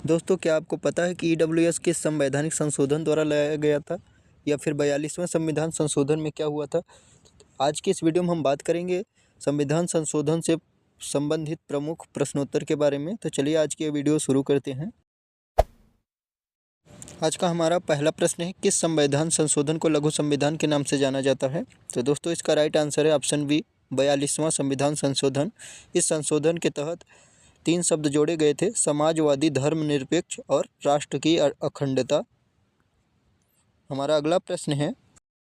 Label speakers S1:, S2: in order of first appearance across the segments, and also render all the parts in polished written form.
S1: दोस्तों, क्या आपको पता है कि ईडब्ल्यूएस किस संवैधानिक संशोधन द्वारा लाया गया था, या फिर 42वें संविधान संशोधन में क्या हुआ था? आज की इस वीडियो में हम बात करेंगे संविधान संशोधन से संबंधित प्रमुख प्रश्नोत्तर के बारे में। तो चलिए आज की वीडियो शुरू करते हैं। आज का हमारा पहला प्रश्न है, किस संविधान संशोधन को लघु संविधान के नाम से जाना जाता है? तो दोस्तों, इसका राइट आंसर है ऑप्शन बी, 42वां संविधान संशोधन। इस संशोधन के तहत 3 शब्द जोड़े गए थे, समाजवादी, धर्मनिरपेक्ष और राष्ट्र की अखंडता। हमारा अगला प्रश्न है,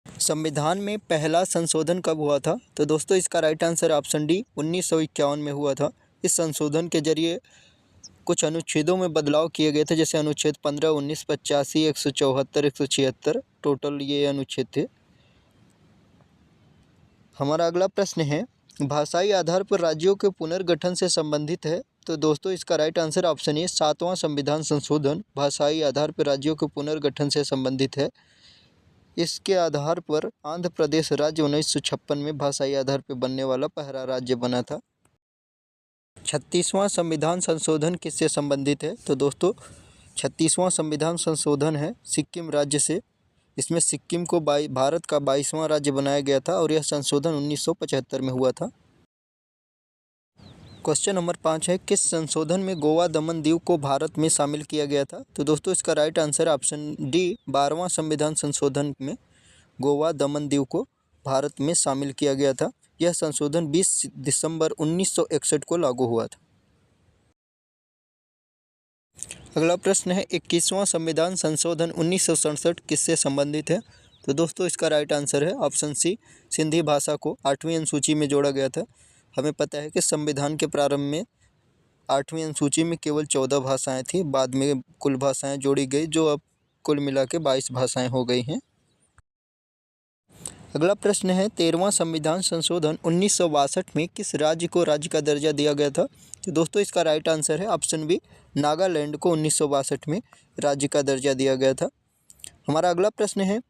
S1: संविधान में पहला संशोधन कब हुआ था? तो दोस्तों, इसका राइट आंसर ऑप्शन डी, 1951 में हुआ था। इस संशोधन के जरिए कुछ अनुच्छेदों में बदलाव किए गए थे, जैसे अनुच्छेद 15, 19, 85, 174, 176, टोटल ये अनुच्छेद थे। हमारा अगला प्रश्न है, भाषाई आधार पर राज्यों के पुनर्गठन से संबंधित है। तो दोस्तों, इसका राइट आंसर ऑप्शन ए, 7वां संविधान संशोधन भाषाई आधार पर राज्यों के पुनर्गठन से संबंधित है। इसके आधार पर आंध्र प्रदेश राज्य 1956 में भाषाई आधार पर बनने वाला पहला राज्य बना था। 36वां संविधान संशोधन किससे संबंधित है? तो दोस्तों, 36वां संविधान संशोधन है सिक्किम राज्य से। इसमें सिक्किम को भारत का 22वां राज्य बनाया गया था और यह संशोधन 1975 में हुआ था। क्वेश्चन नंबर 5 है, किस संशोधन में गोवा दमन दीव को भारत में शामिल किया गया था? तो दोस्तों, इसका राइट आंसर ऑप्शन डी, 12वां संविधान संशोधन में गोवा दमन दीव को भारत में शामिल किया गया था। यह संशोधन 20 दिसंबर 1961 को लागू हुआ था। अगला प्रश्न है, 21वां संविधान संशोधन 1967 किससे संबंधित है? तो दोस्तों, इसका राइट आंसर है ऑप्शन सी, सिंधी भाषा को 8वीं अनुसूची में जोड़ा गया था। हमें पता है कि संविधान के प्रारंभ में 8वीं अनुसूची में केवल 14 भाषाएं थी, बाद में कुल भाषाएं जोड़ी गई, जो अब कुल मिला के 22 भाषाएं हो गई हैं। अगला प्रश्न है, 13वां संविधान संशोधन 1962 में किस राज्य को राज्य का दर्जा दिया गया था? तो दोस्तों, इसका राइट आंसर है ऑप्शन बी, नागालैंड को 1962 में राज्य का दर्जा दिया गया था। हमारा अगला प्रश्न है,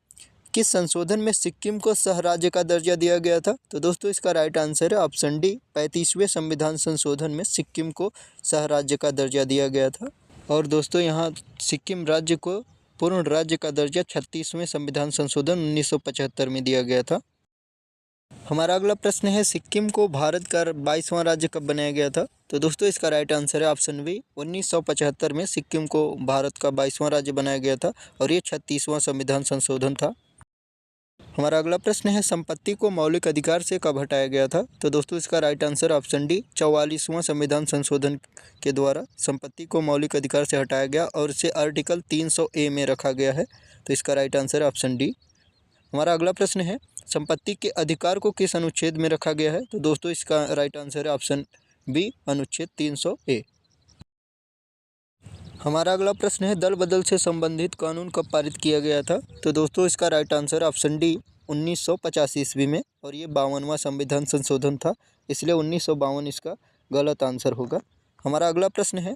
S1: किस संशोधन में सिक्किम को सह राज्य का दर्जा दिया गया था? तो दोस्तों, इसका राइट आंसर है ऑप्शन डी, 35वें संविधान संशोधन में सिक्किम को सह राज्य का दर्जा दिया गया था। और दोस्तों, यहाँ सिक्किम राज्य को पूर्ण राज्य का दर्जा 36वें संविधान संशोधन 1975 में दिया गया था। हमारा अगला प्रश्न है, सिक्किम को भारत का 22वां राज्य कब बनाया गया था? तो दोस्तों, इसका राइट आंसर है ऑप्शन बी, 1975 में सिक्किम को भारत का 22वां राज्य बनाया गया था और ये 36वां संविधान संशोधन था। हमारा अगला प्रश्न है, संपत्ति को मौलिक अधिकार से कब हटाया गया था? तो दोस्तों, इसका राइट आंसर ऑप्शन डी, 44वां संविधान संशोधन के द्वारा संपत्ति को मौलिक अधिकार से हटाया गया और इसे आर्टिकल 300A में रखा गया है। तो इसका राइट आंसर ऑप्शन डी। हमारा अगला प्रश्न है, संपत्ति के अधिकार को किस अनुच्छेद में रखा गया है? तो दोस्तों, इसका राइट आंसर है ऑप्शन बी, अनुच्छेद 300A। हमारा अगला प्रश्न है, दल बदल से संबंधित कानून कब पारित किया गया था? तो दोस्तों, इसका राइट आंसर ऑप्शन डी, 1985 ईस्वी में, और ये 52वां संविधान संशोधन था, इसलिए 1952 इसका गलत आंसर होगा। हमारा अगला प्रश्न है,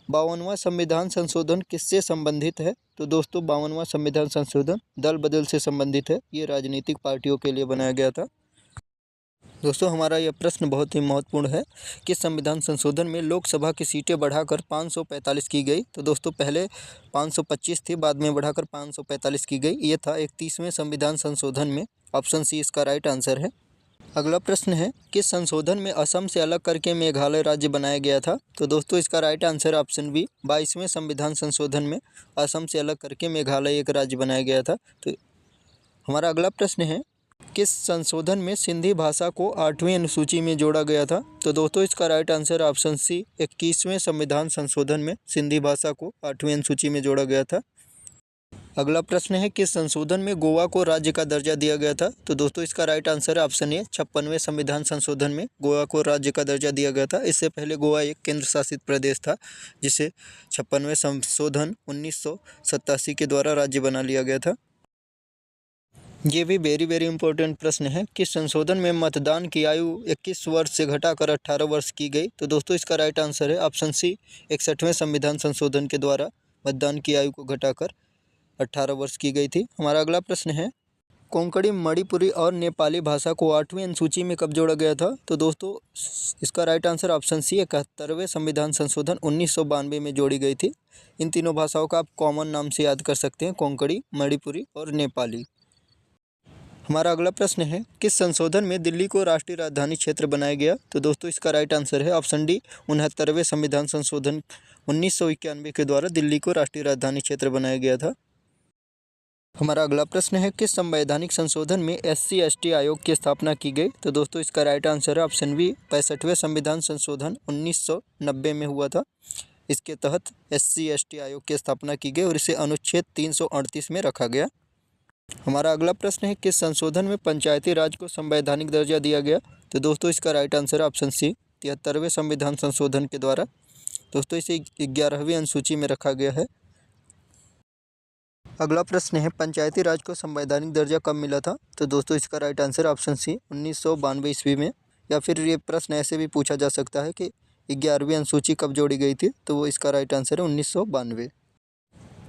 S1: 52वां संविधान संशोधन किससे संबंधित है? तो दोस्तों, 52वां संविधान संशोधन दल बदल से संबंधित है। ये राजनीतिक पार्टियों के लिए बनाया गया था। दोस्तों, हमारा यह प्रश्न बहुत ही महत्वपूर्ण है कि संविधान संशोधन में लोकसभा की सीटें बढ़ाकर 545 की गई। तो दोस्तों, पहले 525 थी, बाद में बढ़ाकर 545 की गई। ये था 31वें संविधान संशोधन में। ऑप्शन सी इसका राइट आंसर है। अगला प्रश्न है, किस संशोधन में असम से अलग करके मेघालय राज्य बनाया गया था? तो दोस्तों, इसका राइट आंसर ऑप्शन बी, 22वें संविधान संशोधन में असम से अलग करके मेघालय एक राज्य बनाया गया था। तो हमारा अगला प्रश्न है, किस संशोधन में सिंधी भाषा को 8वीं अनुसूची में जोड़ा गया था? तो दोस्तों, इसका राइट आंसर ऑप्शन सी, 21वें संविधान संशोधन में सिंधी भाषा को 8वीं अनुसूची में जोड़ा गया था। अगला प्रश्न है, किस संशोधन में गोवा को राज्य का दर्जा दिया गया था? तो दोस्तों, इसका राइट आंसर है ऑप्शन ए, 56वें संविधान संशोधन में गोवा को राज्य का दर्जा दिया गया था। इससे पहले गोवा एक केंद्र शासित प्रदेश था, जिसे 56वें संशोधन 1987 के द्वारा राज्य बना लिया गया था। ये भी वेरी इंपॉर्टेंट प्रश्न है, किस संशोधन में मतदान की आयु 21 वर्ष से घटाकर 18 वर्ष की गई? तो दोस्तों, इसका राइट आंसर है ऑप्शन सी, 61वें संविधान संशोधन के द्वारा मतदान की आयु को घटाकर 18 वर्ष की गई थी। हमारा अगला प्रश्न है, कोंकणी, मणिपुरी और नेपाली भाषा को 8वीं अनुसूची में कब जोड़ा गया था? तो दोस्तों इसका राइट आंसर ऑप्शन सी 71वें संविधान संशोधन 1992 में जोड़ी गई थी। इन तीनों भाषाओं का आप कॉमन नाम से याद कर सकते हैं, कोंकणी, मणिपुरी और नेपाली। हमारा अगला प्रश्न है, किस संशोधन में दिल्ली को राष्ट्रीय राजधानी क्षेत्र बनाया गया? तो दोस्तों इसका राइट आंसर है ऑप्शन डी 69वें संविधान संशोधन 1991 के द्वारा दिल्ली को राष्ट्रीय राजधानी क्षेत्र बनाया गया था। हमारा अगला प्रश्न है, किस संवैधानिक संशोधन में SC/ST आयोग की स्थापना की गई? तो दोस्तों इसका राइट आंसर है ऑप्शन बी 65वें संविधान संशोधन 1990 में हुआ था। इसके तहत SC/ST आयोग की स्थापना की गई और इसे अनुच्छेद 338 में रखा गया। हमारा अगला प्रश्न है, किस संशोधन में पंचायती राज को संवैधानिक दर्जा दिया गया? तो दोस्तों इसका राइट आंसर है ऑप्शन सी 73वें संविधान संशोधन के द्वारा। दोस्तों इसे 11वीं अनुसूची में रखा गया है। अगला प्रश्न है, पंचायती राज को संवैधानिक दर्जा कब मिला था? तो दोस्तों इसका राइट आंसर ऑप्शन सी 1992 ईस्वी में। या फिर ये प्रश्न ऐसे भी पूछा जा सकता है कि 11वीं अनुसूची कब जोड़ी गई थी? तो वो इसका राइट आंसर है 1992।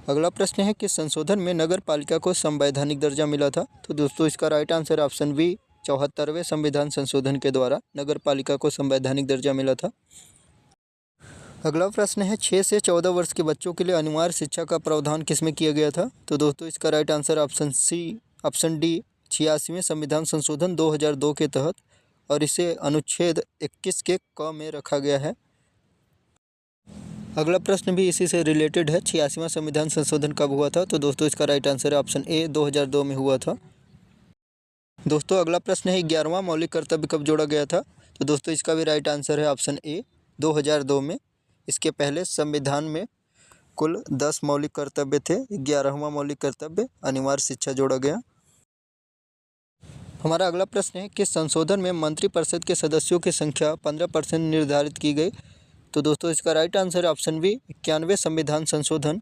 S1: अगला प्रश्न है, किस संशोधन में नगर पालिका को संवैधानिक दर्जा मिला था? तो दोस्तों इसका राइट आंसर ऑप्शन बी 74वें संविधान संशोधन के द्वारा नगर पालिका को संवैधानिक दर्जा मिला था। अगला प्रश्न है, 6 से 14 वर्ष के बच्चों के लिए अनिवार्य शिक्षा का प्रावधान किसमें किया गया था? तो दोस्तों इसका राइट आंसर ऑप्शन डी 86वें संविधान संशोधन 2002 के तहत और इसे अनुच्छेद 21 के क में रखा गया है। अगला प्रश्न भी इसी से रिलेटेड है, 86वां संविधान संशोधन कब हुआ था? तो दोस्तों इसका राइट आंसर है ऑप्शन ए 2002 में हुआ था। दोस्तों अगला प्रश्न है, 11वां मौलिक कर्तव्य कब जोड़ा गया था? तो दोस्तों इसका भी राइट आंसर है ऑप्शन ए 2002 में। इसके पहले संविधान में कुल 10 मौलिक कर्तव्य थे, 11वां मौलिक कर्तव्य अनिवार्य शिक्षा जोड़ा गया। हमारा अगला प्रश्न है, किस संशोधन में मंत्रिपरिषद के सदस्यों की संख्या 15% निर्धारित की गई? तो दोस्तों इसका राइट आंसर है ऑप्शन बी 91वें संविधान संशोधन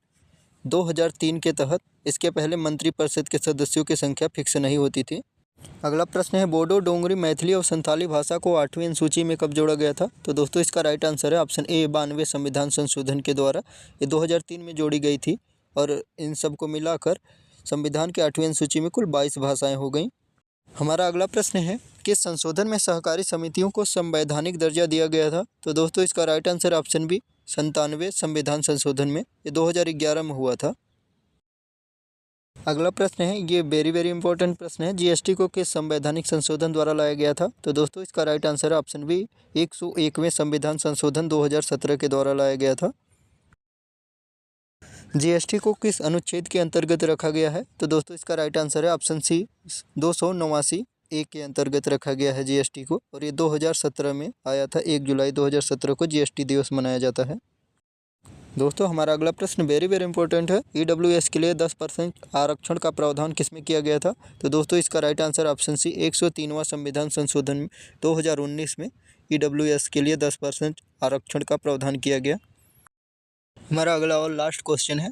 S1: 2003 के तहत। इसके पहले मंत्रिपरिषद के सदस्यों की संख्या फिक्स नहीं होती थी। अगला प्रश्न है, बोडो, डोंगरी, मैथिली और संथाली भाषा को 8वीं अनुसूची में कब जोड़ा गया था? तो दोस्तों इसका राइट आंसर है ऑप्शन ए 92वें संविधान संशोधन के द्वारा। ये 2003 में जोड़ी गई थी और इन सब को मिलाकर संविधान के 8वीं अनुसूची में कुल 22 भाषाएं हो गई। हमारा अगला प्रश्न है, किस संशोधन में सहकारी समितियों को संवैधानिक दर्जा दिया गया था? तो दोस्तों इसका राइट आंसर ऑप्शन बी 97वें संविधान संशोधन में, ये 2011 में हुआ था। अगला प्रश्न है, ये वेरी इंपॉर्टेंट प्रश्न है, GST को किस संवैधानिक संशोधन द्वारा लाया गया था? तो दोस्तों इसका राइट आंसर है ऑप्शन बी 101वें संविधान संशोधन 2017 के द्वारा लाया गया था। GST को किस अनुच्छेद के अंतर्गत रखा गया है? तो दोस्तों इसका राइट आंसर है ऑप्शन सी 289 ए के अंतर्गत रखा गया है GST को, और ये 2017 में आया था। 1 जुलाई 2017 को GST दिवस मनाया जाता है। दोस्तों हमारा अगला प्रश्न वेरी इंपॉर्टेंट है, EWS के लिए 10% आरक्षण का प्रावधान किसमें किया गया था? तो दोस्तों इसका राइट आंसर ऑप्शन सी 103वां संविधान संशोधन 2019 में EWS के लिए 10% आरक्षण का प्रावधान किया गया। हमारा अगला और लास्ट क्वेश्चन है,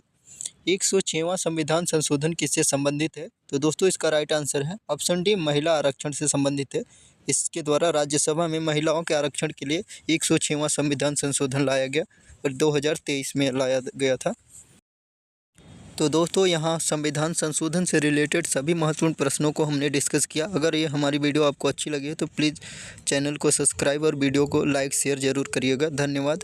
S1: 106वां संविधान संशोधन किससे संबंधित है? तो दोस्तों इसका राइट आंसर है ऑप्शन डी महिला आरक्षण से संबंधित है। इसके द्वारा राज्यसभा में महिलाओं के आरक्षण के लिए 106वां संविधान संशोधन लाया गया और 2023 में लाया गया था। तो दोस्तों यहाँ संविधान संशोधन से रिलेटेड सभी महत्वपूर्ण प्रश्नों को हमने डिस्कस किया। अगर ये हमारी वीडियो आपको अच्छी लगी है तो प्लीज़ चैनल को सब्सक्राइब और वीडियो को लाइक शेयर ज़रूर करिएगा। धन्यवाद।